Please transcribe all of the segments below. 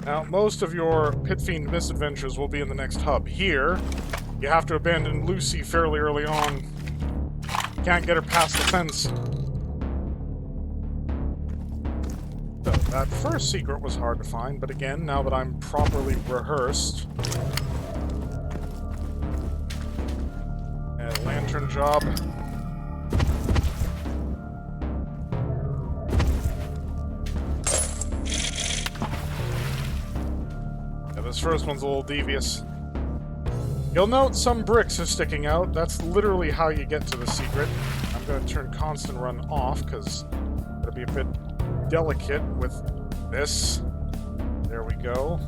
Now, most of your Pit Fiend misadventures will be in the next hub. Here, you have to abandon Lucy fairly early on. Can't get her past the fence. So, that first secret was hard to find, but again, now that I'm properly rehearsed... lantern job. Yeah, this first one's a little devious. You'll note some bricks are sticking out. That's literally how you get to the secret. I'm going to turn constant run off, because it'll be a bit delicate with this. There we go.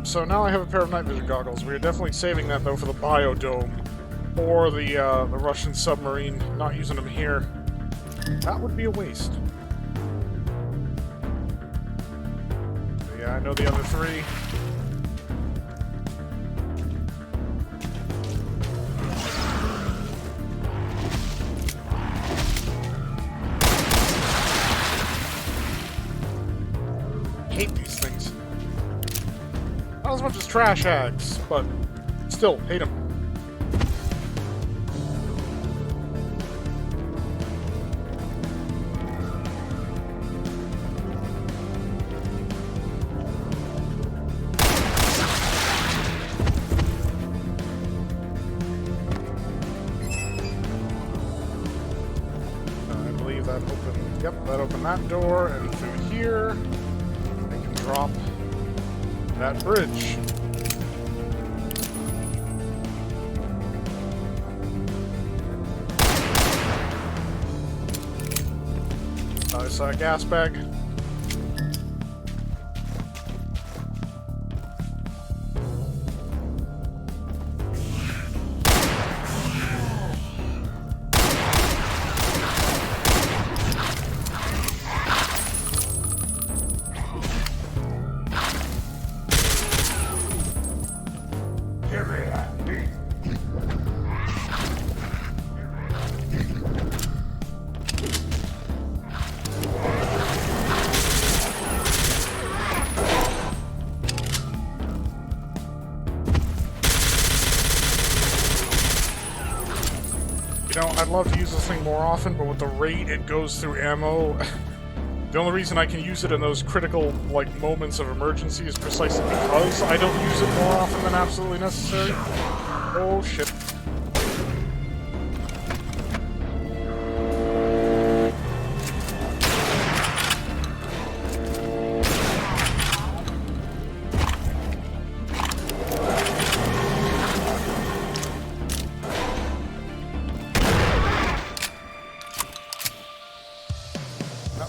So now I have a pair of night vision goggles. We are definitely saving that, though, for the biodome. Or the Russian submarine. Not using them here. That would be a waste. So yeah, I know the other three. Hate these things. Not as much as trash hags, but still, hate them. I believe that opened, yep, that opened that door, and through here, I can drop that bridge. I saw a gas bag. You know, I'd love to use this thing more often, but with the rate it goes through ammo, the only reason I can use it in those critical, like, moments of emergency is precisely because I don't use it more often than absolutely necessary. Oh, shit.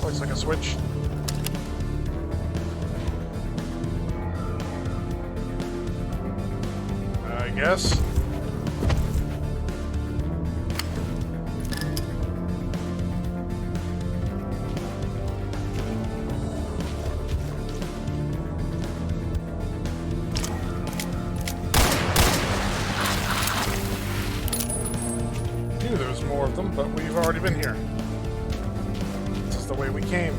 Looks like a switch. I guess. Knew there was more of them, but we've already been here. The way we came.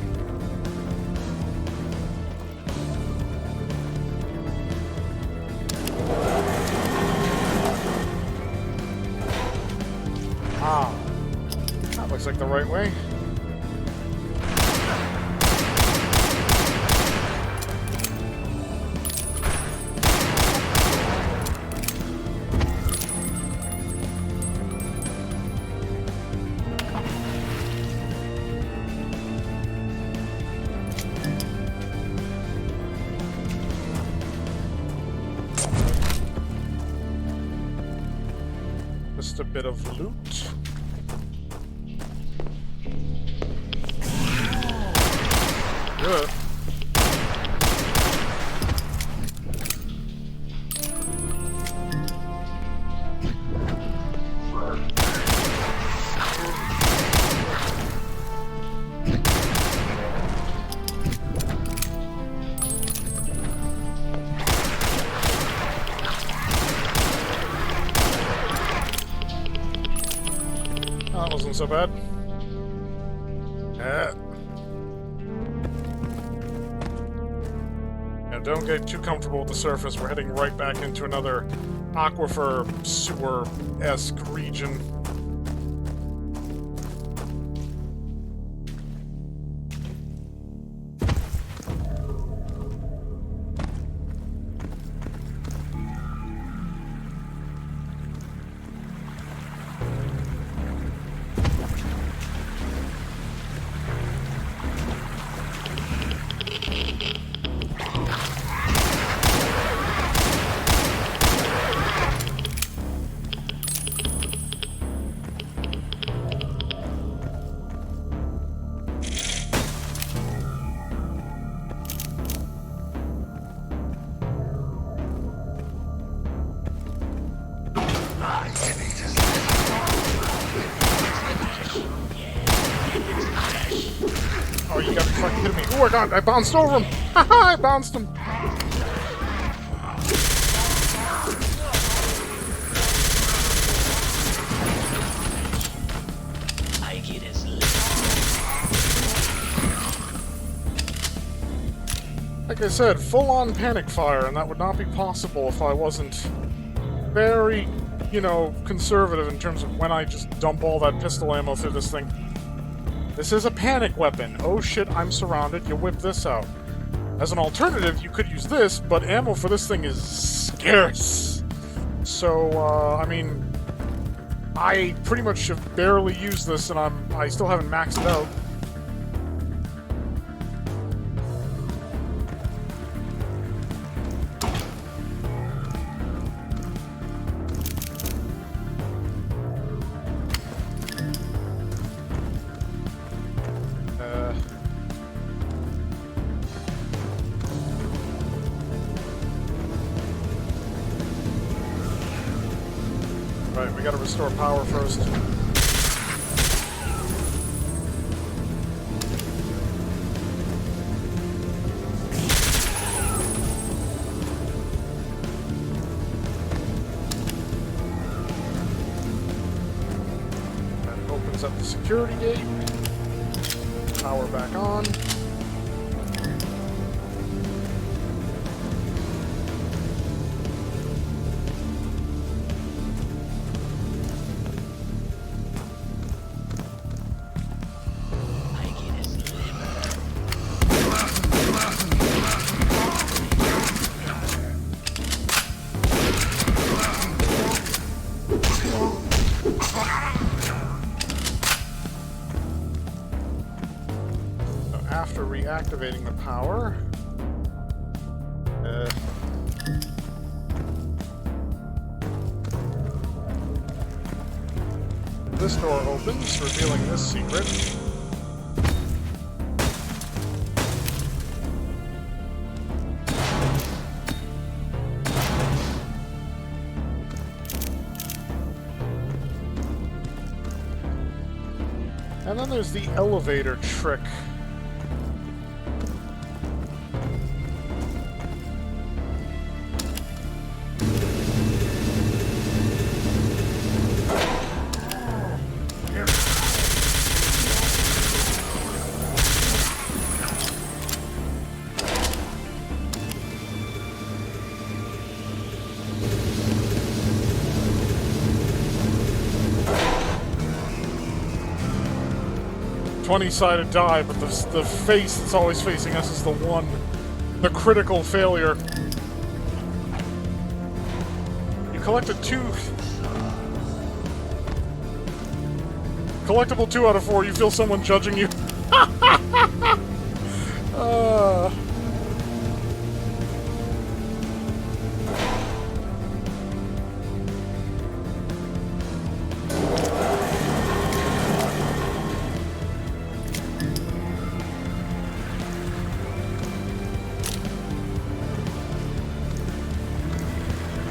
Ah, that looks like the right way. Just a bit of loot. Good. that wasn't so bad. Now don't get too comfortable with the surface. We're heading right back into another aquifer, sewer-esque region. Oh, you gotta be fucking kidding me. Oh my god, I bounced over him! Haha, I bounced him! Like I said, full-on panic fire, and that would not be possible if I wasn't very, you know, conservative in terms of when I just dump all that pistol ammo through this thing. This is a panic weapon. Oh shit, I'm surrounded. You whip this out. As an alternative, you could use this, but ammo for this thing is scarce. So, I mean, I pretty much have barely used this, and I still haven't maxed it out. Right, we gotta restore power first. That opens up the security gate. Power back on. After reactivating the power, this door opens, revealing this secret. And then there's the elevator trick. Twenty-sided die, but the face that's always facing us is the critical failure. You collected collectible 2 out of 4. You feel someone judging you.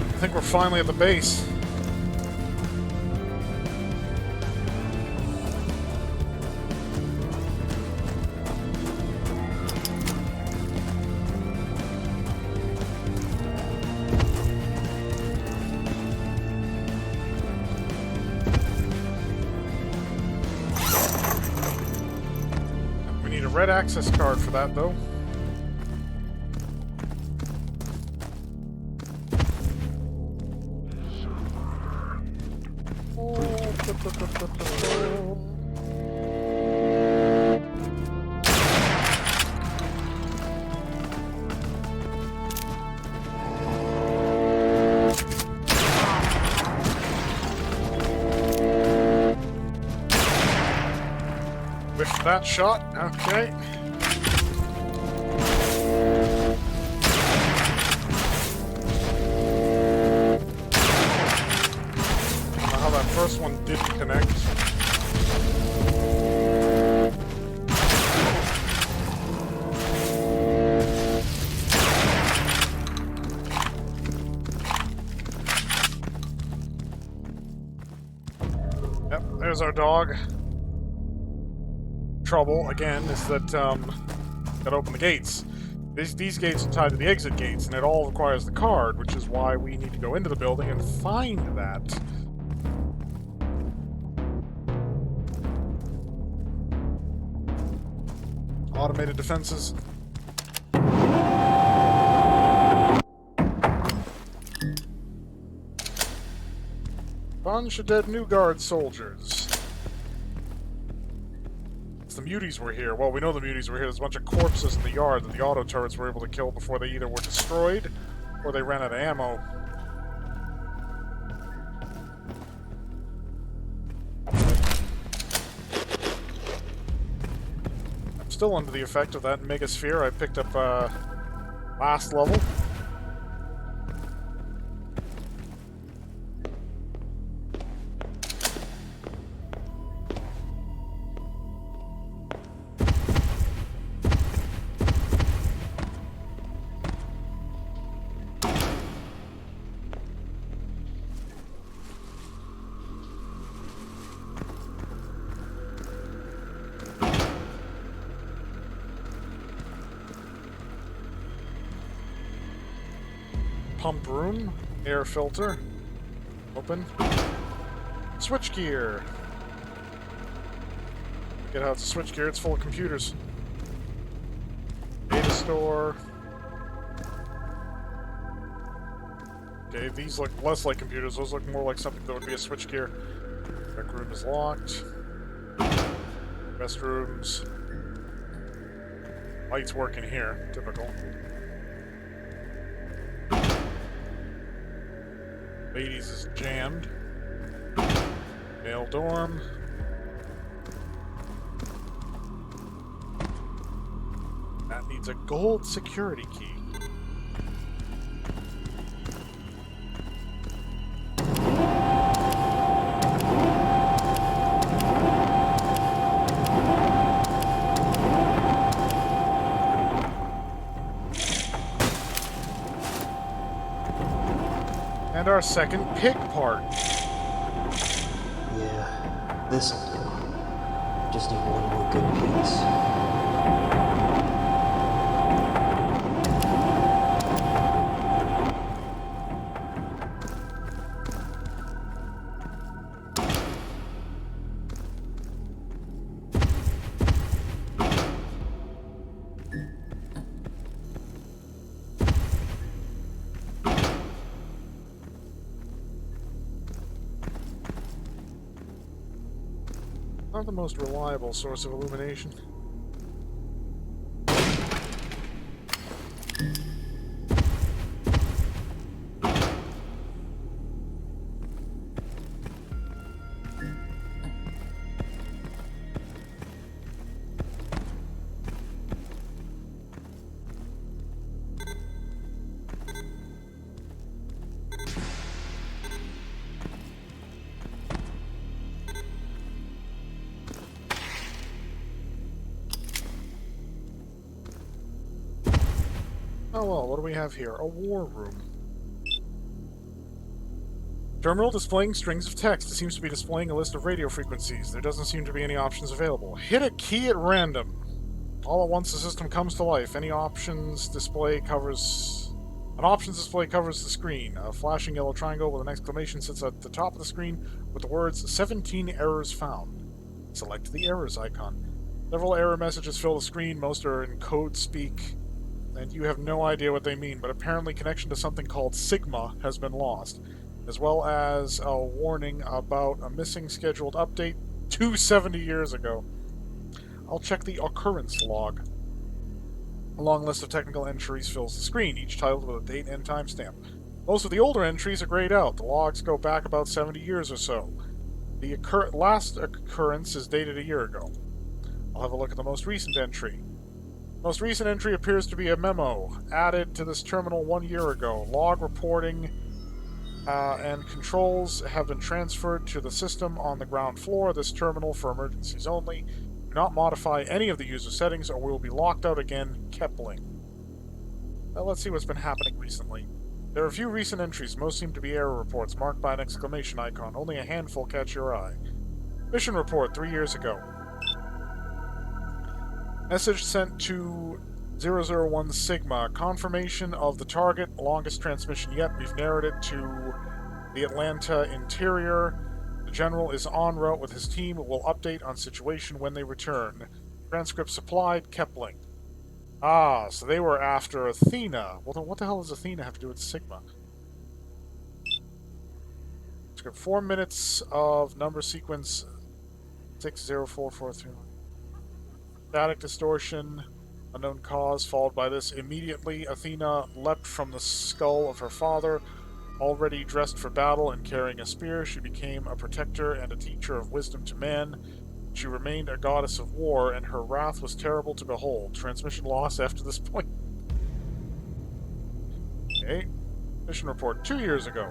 I think we're finally at the base. red access card for that, though. Whiffed that shot. Okay. First one didn't connect. Yep, there's our dog. Trouble, again, is that, gotta open the gates. These gates are tied to the exit gates, and it all requires the card, which is why we need to go into the building and find that. Automated defenses. Bunch of dead New Guard soldiers. It's the muties were here. Well, we know the muties were here. There's a bunch of corpses in the yard that the auto turrets were able to kill before they either were destroyed or they ran out of ammo. Still under the effect of that megasphere I picked up last level. Pump room, air filter, open, switch gear. Get how it's a switch gear, it's full of computers. Data store. Okay, these look less like computers, those look more like something that would be a switch gear. Rec room is locked. Restrooms. Lights work in here, typical. Ladies is jammed. Male dorm. That needs a gold security key. And our second pig part. Yeah, this'll do. Just need one more good piece. Not the most reliable source of illumination. Oh well, what do we have here? A war room. Terminal displaying strings of text. It seems to be displaying a list of radio frequencies. There doesn't seem to be any options available. Hit a key at random. All at once the system comes to life. An options display covers the screen. A flashing yellow triangle with an exclamation sits at the top of the screen with the words 17 errors found. Select the errors icon. Several error messages fill the screen. Most are in code speak, and you have no idea what they mean, but apparently connection to something called Sigma has been lost, as well as a warning about a missing scheduled update 270 years ago. I'll check the occurrence log. A long list of technical entries fills the screen, each titled with a date and timestamp. Most of the older entries are grayed out. The logs go back about 70 years or so. The last occurrence is dated a year ago. I'll have a look at the most recent entry. The most recent entry appears to be a memo added to this terminal 1 year ago. Log reporting and controls have been transferred to the system on the ground floor of this terminal for emergencies only. Do not modify any of the user settings or we will be locked out again. Kepling. Now let's see what's been happening recently. There are a few recent entries. Most seem to be error reports marked by an exclamation icon. Only a handful catch your eye. Mission report 3 years ago. Message sent to 001 Sigma. Confirmation of the target. Longest transmission yet. We've narrowed it to the Atlanta interior. The general is en route with his team. Will update on situation when they return. Transcript supplied. Kepling. Ah, so they were after Athena. Well, then what the hell does Athena have to do with Sigma? Script 4 minutes of number sequence 60443. Static distortion, unknown cause, followed by this. Immediately, Athena leapt from the skull of her father. Already dressed for battle and carrying a spear, she became a protector and a teacher of wisdom to man. She remained a goddess of war, and her wrath was terrible to behold. Transmission loss after this point. Okay. Mission report 2 years ago.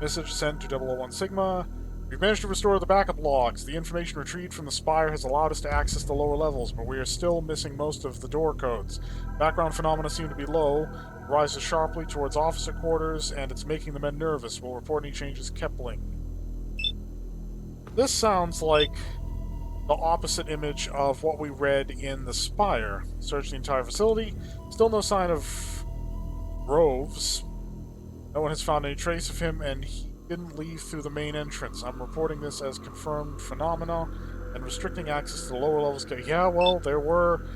Message sent to 001 Sigma. We've managed to restore the backup logs. The information retrieved from the spire has allowed us to access the lower levels, but we are still missing most of the door codes. Background phenomena seem to be low, rises sharply towards officer quarters, and it's making the men nervous. We'll report any changes. Kepling. This sounds like the opposite image of what we read in the Spire. Search the entire facility. Still no sign of Groves. No one has found any trace of him, and he didn't leave through the main entrance. I'm reporting this as confirmed phenomena and restricting access to the lower levels. Yeah, well, there were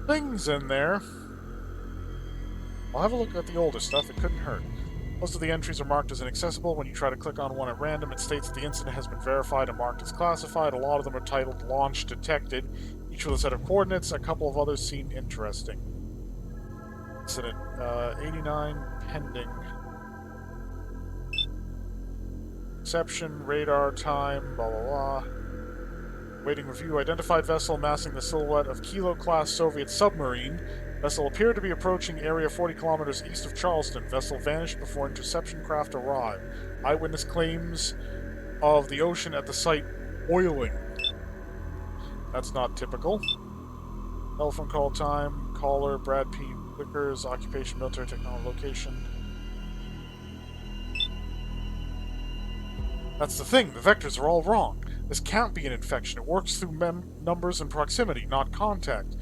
things in there. I'll have a look at the older stuff. It couldn't hurt. Most of the entries are marked as inaccessible. When you try to click on one at random, it states that the incident has been verified and marked as classified. A lot of them are titled Launch Detected, each with a set of coordinates. A couple of others seem interesting. Incident 89 pending. Exception, radar time, blah blah blah. Waiting review. Identified vessel massing the silhouette of Kilo-class Soviet submarine. Vessel appeared to be approaching area 40 kilometers east of Charleston. Vessel vanished before interception craft arrived. Eyewitness claims of the ocean at the site boiling. That's not typical. Telephone call time. Caller, Brad P. Wickers. Occupation, military technology location. That's the thing. The vectors are all wrong. This can't be an infection. It works through numbers and proximity, not contact.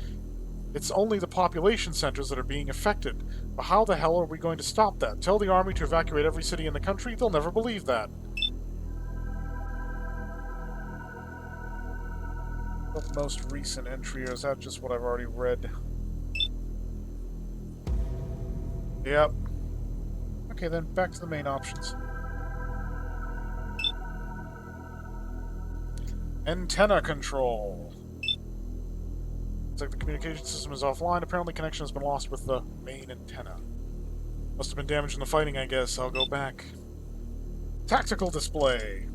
It's only the population centers that are being affected. But how the hell are we going to stop that? Tell the army to evacuate every city in the country? They'll never believe that. The most recent entry, or is that just what I've already read? Yep. Okay, then back to the main options. Antenna control. Looks like the communication system is offline. Apparently connection has been lost with the main antenna. Must have been damaged in the fighting, I guess. I'll go back. Tactical display.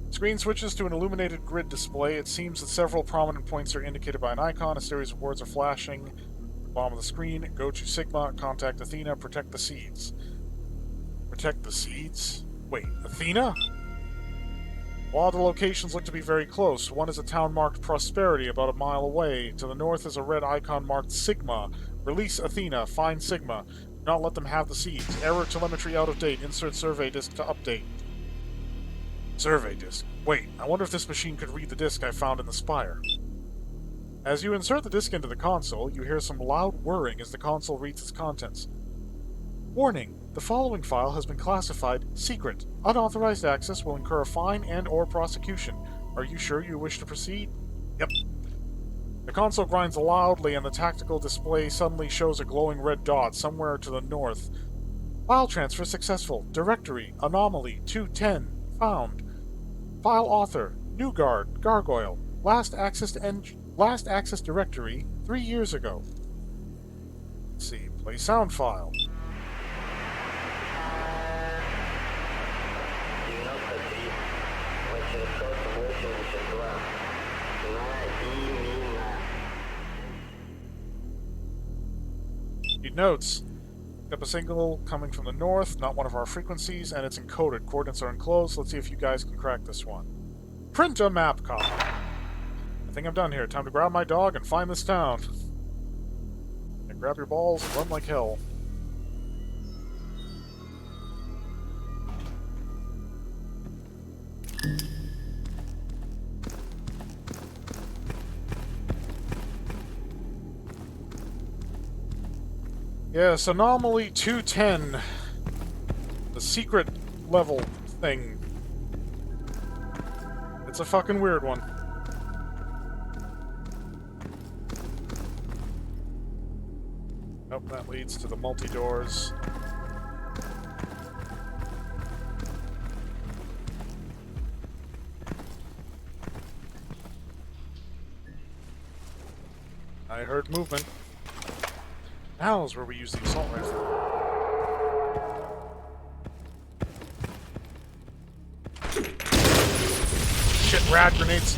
Screen switches to an illuminated grid display. It seems that several prominent points are indicated by an icon. A series of words are flashing. Bottom of the screen. Go to Sigma. Contact Athena. Protect the seeds. Protect the seeds? Wait, Athena? A lot of the locations look to be very close. One is a town marked Prosperity, about a mile away. To the north is a red icon marked Sigma. Release Athena. Find Sigma. Do not let them have the seeds. Error telemetry out of date. Insert survey disk to update. Survey disk. Wait, I wonder if this machine could read the disk I found in the spire. As you insert the disk into the console, you hear some loud whirring as the console reads its contents. Warning. The following file has been classified secret. Unauthorized access will incur a fine and/or prosecution. Are you sure you wish to proceed? Yep. The console grinds loudly and the tactical display suddenly shows a glowing red dot somewhere to the north. File transfer successful. Directory. Anomaly. 210. Found. File author. Newguard. Gargoyle. Last access directory 3 years ago. Let's see. Play sound file. Read notes. Picked up a signal coming from the north, not one of our frequencies, and it's encoded. Coordinates are enclosed. Let's see if you guys can crack this one. Print a map copy. I think I'm done here. Time to grab my dog and find this town. And grab your balls and run like hell. Yes, Anomaly 210. The secret level thing. It's a fucking weird one. Nope, that leads to the multi-doors. I heard movement. Now's where we use the assault rifle. Shit, rad grenades.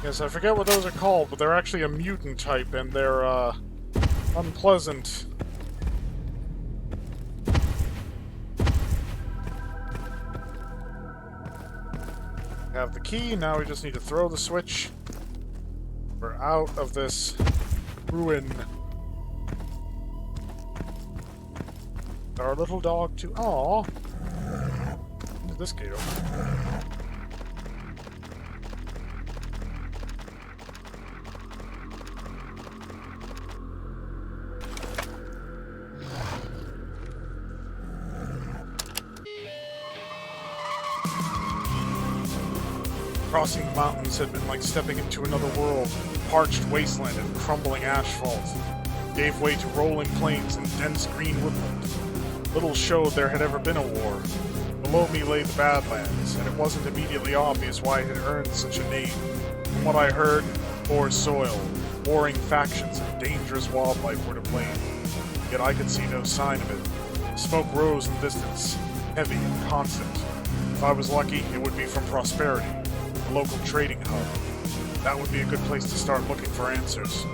Yes, I forget what those are called, but they're actually a mutant type, and they're, unpleasant. We have the key, now we just need to throw the switch. We're out of this ruin. Our little dog too. Aww. When did this gate open? Crossing the mountains had been like stepping into another world. Parched wasteland and crumbling asphalt gave way to rolling plains and dense green woodland. Little showed there had ever been a war. Below me lay the Badlands, and it wasn't immediately obvious why it had earned such a name. From what I heard, poor soil, warring factions, and dangerous wildlife were to blame. Yet I could see no sign of it. Smoke rose in the distance, heavy and constant. If I was lucky, it would be from Prosperity, a local trading hub. That would be a good place to start looking for answers.